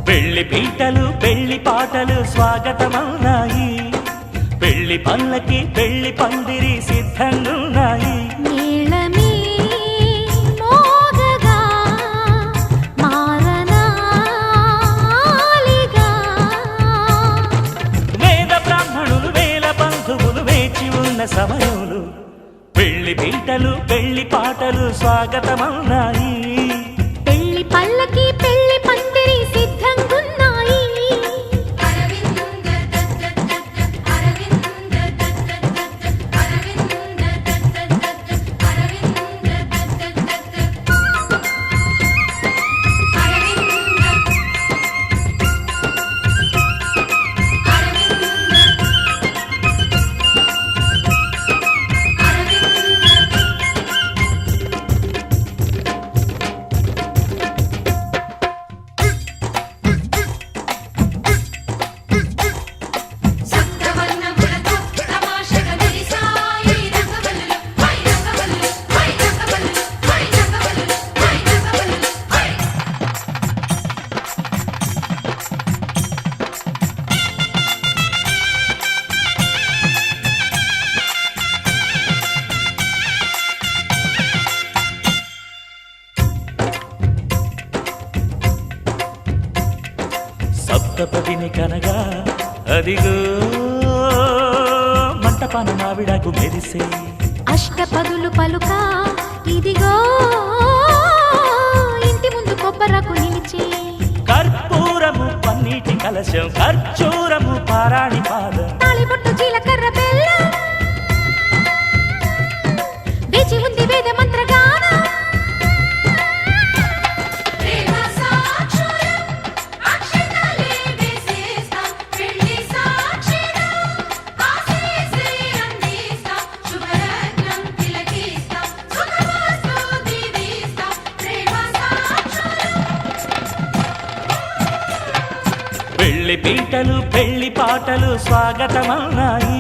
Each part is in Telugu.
పెళ్లి పీటలు పెళ్లి పాటలు స్వాగతమవునాయి, పెళ్లి పల్లకి పెళ్లి పందిరి సిద్ధంగున్నాయి. నీళమే మోగగా మారనాలిగా, వేద బ్రాహ్మణులు వేల బంధువులు వేచి ఉన్న సమయంలో పెళ్లి పీటలు పెళ్లి పాటలు స్వాగతమవునాయి. పెళ్లి పల్లకి పెళ్లి పందిరి సిద్ధంగున్నాయి. సప్తపదిని కనగా అదిగో మంటపాన మావిడాకు మెరిసే, అష్టపదులు పలుక ఇదిగో ఇంటి ముందు కొబ్బరకు నిలిచే, కర్పూరము పన్నీటి కలశం ఖర్జూరము పారాణి పాదం, తాళిబొట్టు జీలకర్ర బెల్లం వేచి ఉంది వేద మంత్రగానం. పెళ్లి పీటలు పెళ్లి పాటలు స్వాగతమవునాయి.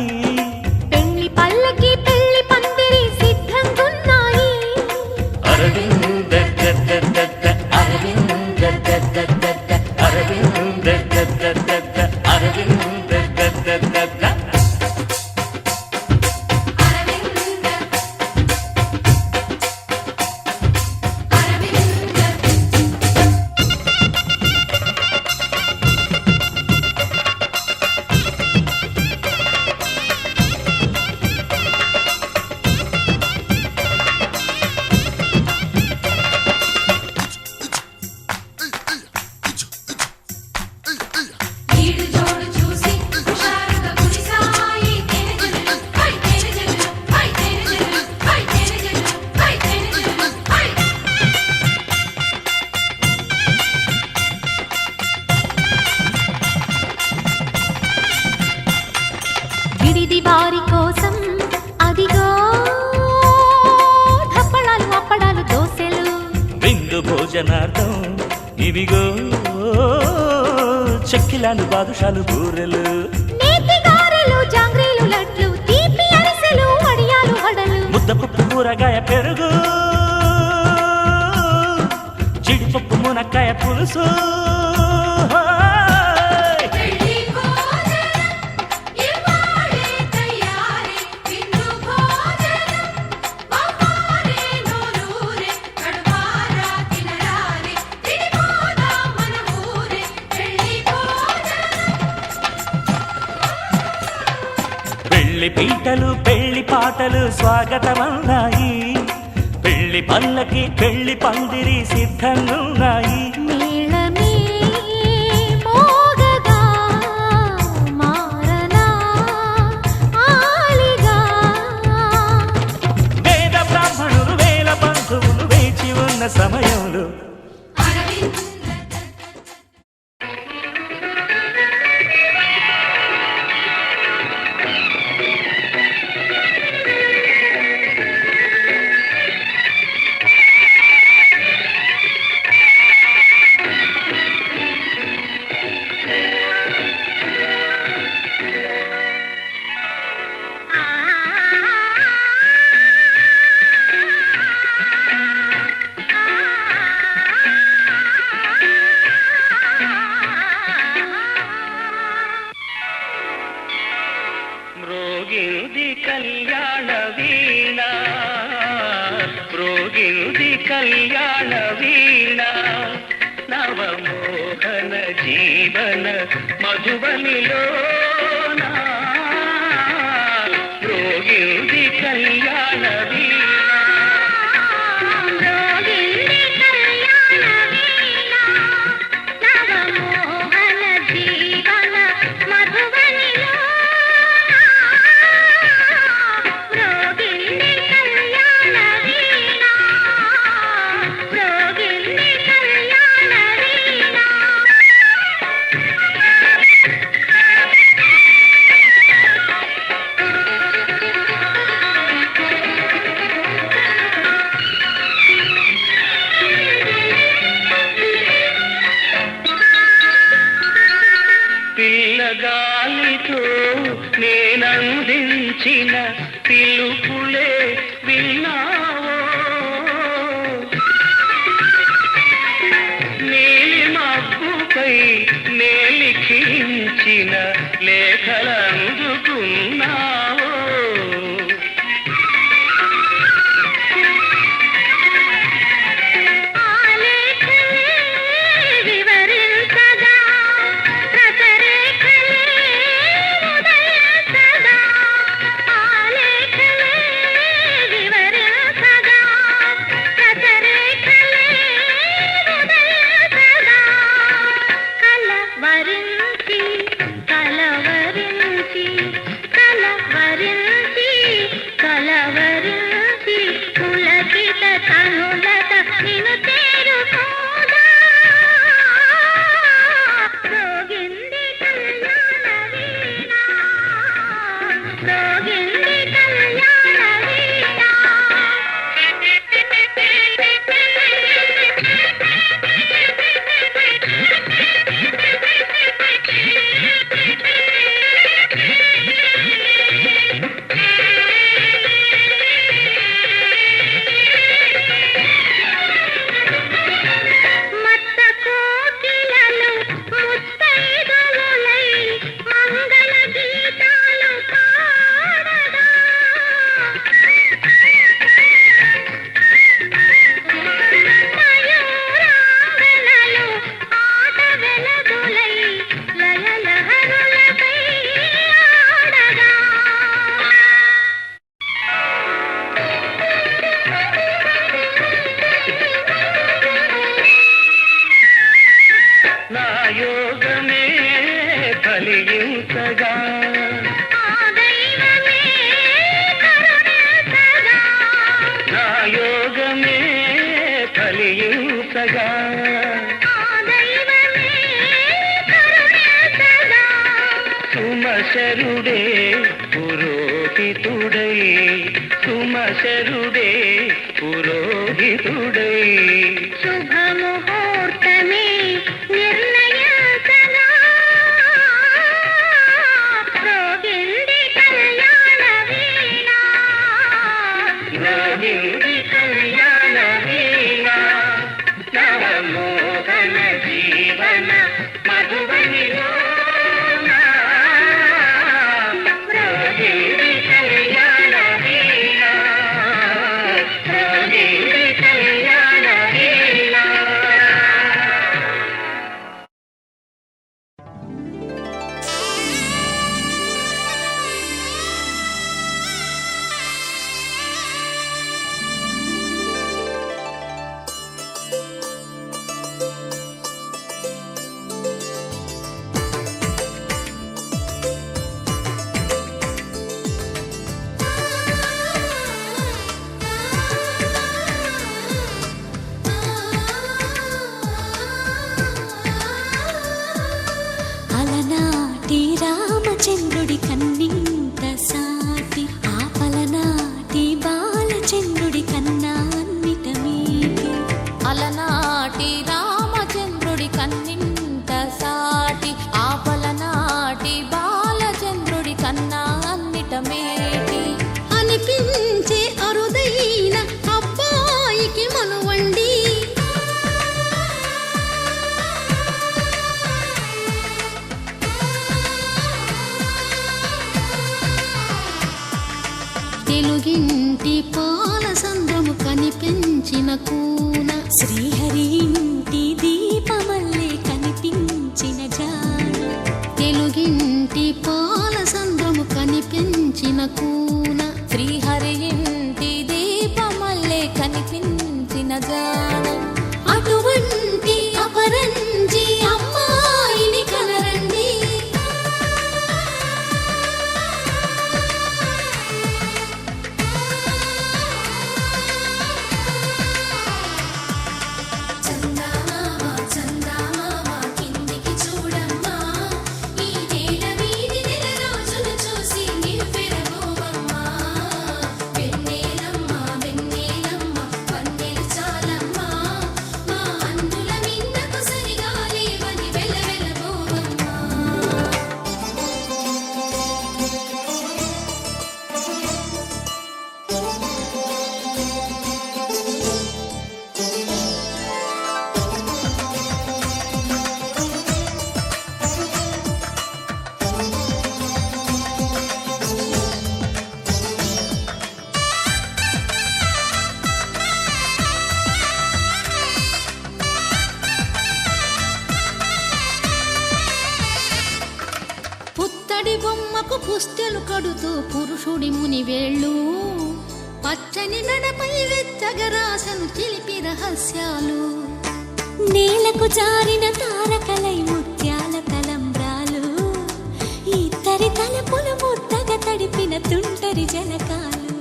పెళ్లి పల్లకి పెళ్లి పందిరి సిద్ధంగున్నాయి. అరవింద అరవింద అరవింద అరవింద విడిది వారి కోసం అదిగో ధప్పడాలు అప్పడాలు దోసెలు, విందు భోజనార్థం ఇవిగో చెక్కిలాలు బాదుషాలు బూరెలు, నేతి గారెలు జాంగ్రీలు లడ్లు తీపి అరిసెలు వడియాలు వడలు, ముద్దపప్పు కూరగాయ పెరుగు జీడిపప్పు మునక్కాయ పులుసు. పెళ్లి పీటలు పెళ్లి పాటలు స్వాగతమవునాయి, పెళ్లి పల్లకి పెళ్లి పందిరి సిద్ధంగున్నాయి. నీళమే మోగగా మారనాలిగా, వేద బ్రాహ్మణులు వేల బంధువులు వేచి ఉన్న సమయంలో నవమోహన జీవన మధుబనిలో రోగింది కళ్యాణ పిల్లగాలితో నేనందించిన పిలుపులే విన్నావో నీలి మబ్బుపై నేలిఖించిన లేఖలందుకున్నావో యోగమే ఫలించగా నా యోగమే ఫలించగా సుమశరుడే పురోహితుడై సుమశరుడే పురోహితుడై శుభముహూర్తమే నవమోహన జీవన మధుబనిలో కళ్యాణ బొమ్మకు పుస్తెలు కడుతూ పురుషుడి ముని వేళ్ళు పచ్చని మెడపై వెచ్చగా రాసను చిలిపి రహస్యాలు నేలకు జారిన తారకలై ముత్యాల తలంబ్రాలు ఇద్దరి తలపులు ముద్దగా తడిపిన తుంటరి జలకాలు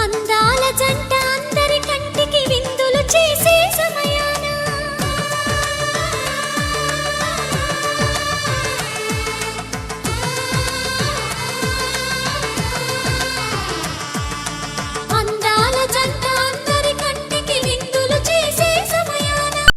అందాల జంట